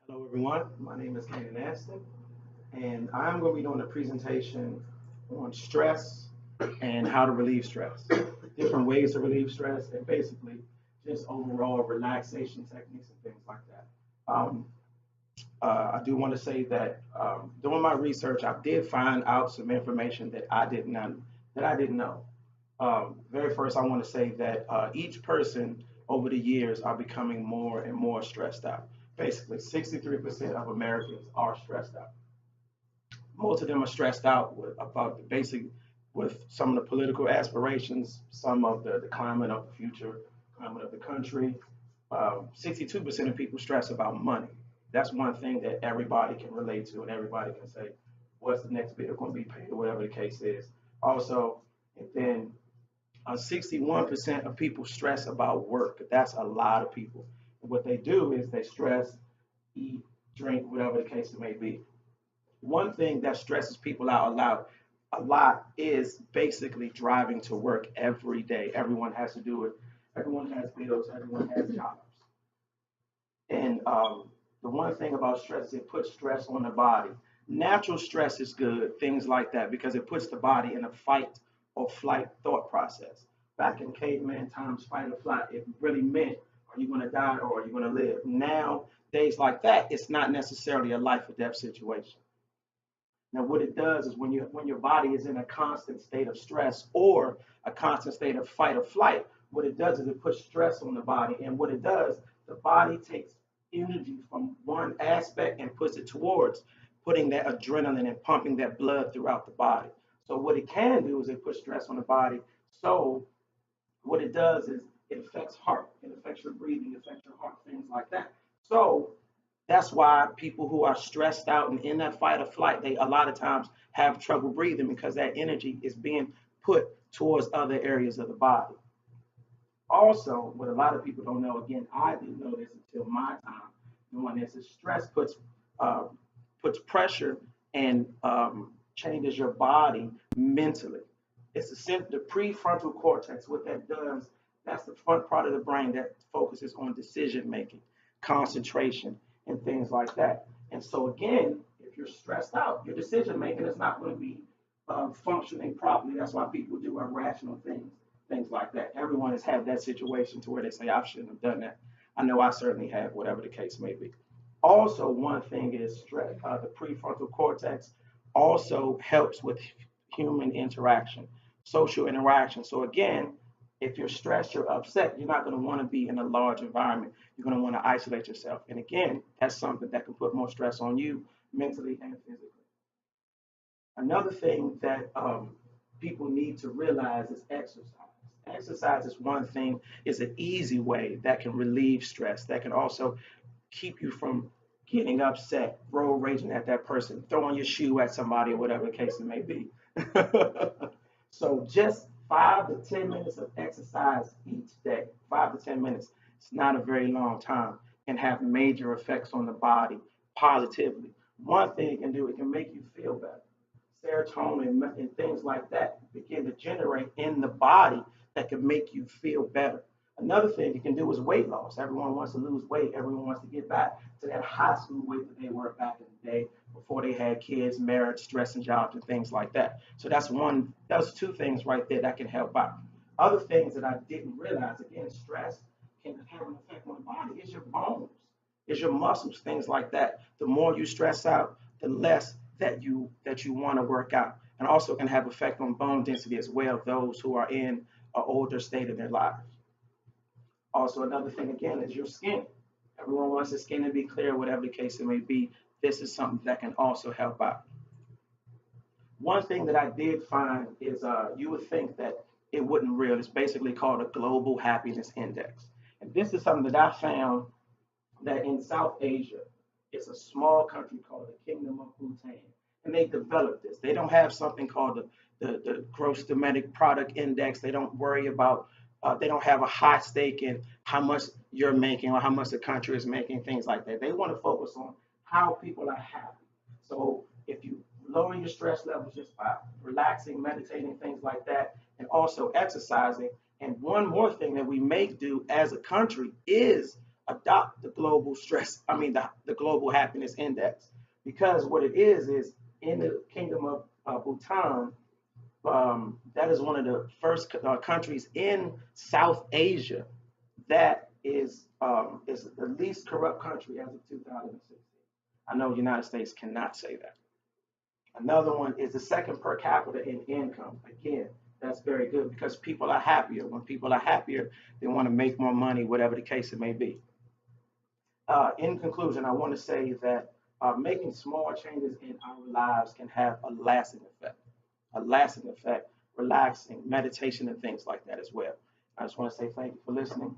Hello, everyone. My name is Kanan, and I'm going to be doing a presentation on stress and how to relieve stress, different ways to relieve stress, and basically just overall relaxation techniques and things like that. Um, I do want to say that doing my research, I did find out some information that I didn't know. Very first, I want to say that each person over the years are becoming more and more stressed out. Basically, 63% of Americans are stressed out. Most of them are stressed out about the basic, with some of the political aspirations, some of the climate of the future, climate of the country. 62% of people stress about money. That's one thing that everybody can relate to, and everybody can say, what's the next bill going to be paid, or whatever the case is. Also, and then 61% of people stress about work. That's a lot of people. And what they do is they stress, eat, drink, whatever the case it may be. One thing that stresses people out a lot is basically driving to work every day. Everyone has to do it. Everyone has bills. Everyone has jobs. And the one thing about stress is it puts stress on the body. Natural stress is good, things like that, because it puts the body in a fight or flight thought process. Back in caveman times, fight or flight, it really meant are you going to die or are you going to live? Now, days like that, it's not necessarily a life or death situation. Now, what it does is when your body is in a constant state of stress or a constant state of fight or flight, what it does is it puts stress on the body. And what it does, the body takes energy from one aspect and puts it towards putting that adrenaline and pumping that blood throughout the body. So what it can do is it puts stress on the body. So what it does is it affects heart, it affects your breathing, it affects your heart, things like that. So that's why people who are stressed out and in that fight or flight, they a lot of times have trouble breathing because that energy is being put towards other areas of the body. Also, what a lot of people don't know, again, I didn't know this until my time doing this, is stress uh, puts pressure and changes your body mentally. It's the prefrontal cortex. What that does, that's the front part of the brain that focuses on decision making, concentration, and things like that. And so, again, if you're stressed out, your decision making is not going to be functioning properly. That's why people do irrational things like that. Everyone has had that situation to where they say, I shouldn't have done that. I know I certainly have, whatever the case may be. Also, one thing is stress. The prefrontal cortex also helps with human interaction, social interaction. So again, if you're stressed, you're upset, you're not going to want to be in a large environment. You're going to want to isolate yourself. And again, that's something that can put more stress on you mentally and physically. Another thing that people need to realize is exercise. Exercise is one thing, is an easy way that can relieve stress, that can also keep you from getting upset, road raging at that person, throwing your shoe at somebody, or whatever the case it may be. So just 5 to 10 minutes of exercise each day, 5 to 10 minutes. It's not a very long time. Can have major effects on the body positively. One thing it can do, it can make you feel better. Serotonin and things like that begin to generate in the body that can make you feel better. Another thing you can do is weight loss. Everyone wants to lose weight. Everyone wants to get back to that high school weight that they were back in the day before they had kids, marriage, stress, and jobs, and things like that. So that's one. Those two things right there that can help out. Other things that I didn't realize, again, stress can have an effect on the body. Is your bones, is your muscles, things like that. The more you stress out, the less that you want to work out, and also can have effect on bone density as well. Those who are in an older state of their lives. Also, another thing again is your skin. Everyone wants the skin to be clear, whatever the case it may be. This is something that can also help out. One thing that I did find is you would think that it wouldn't real. It's basically called a global happiness index. And this is something that I found that in South Asia, it's a small country called the Kingdom of Bhutan. And they developed this. They don't have something called the gross domestic product index. They don't worry about, they don't have a high stake in how much you're making or how much the country is making, things like that. They want to focus on how people are happy. So if you lower your stress levels just by relaxing, meditating, things like that, and also exercising. And one more thing that we may do as a country is adopt the global stress, the global happiness index. Because what it is in the kingdom of Bhutan, that is one of the first countries in South Asia that is the least corrupt country as of 2016. I know the United States cannot say that. Another one is the second per capita in income. Again, that's very good because people are happier. When people are happier, they want to make more money, whatever the case it may be. In conclusion, I want to say that making small changes in our lives can have a lasting effect. A lasting effect, relaxing, meditation, and things like that as well. I just want to say thank you for listening.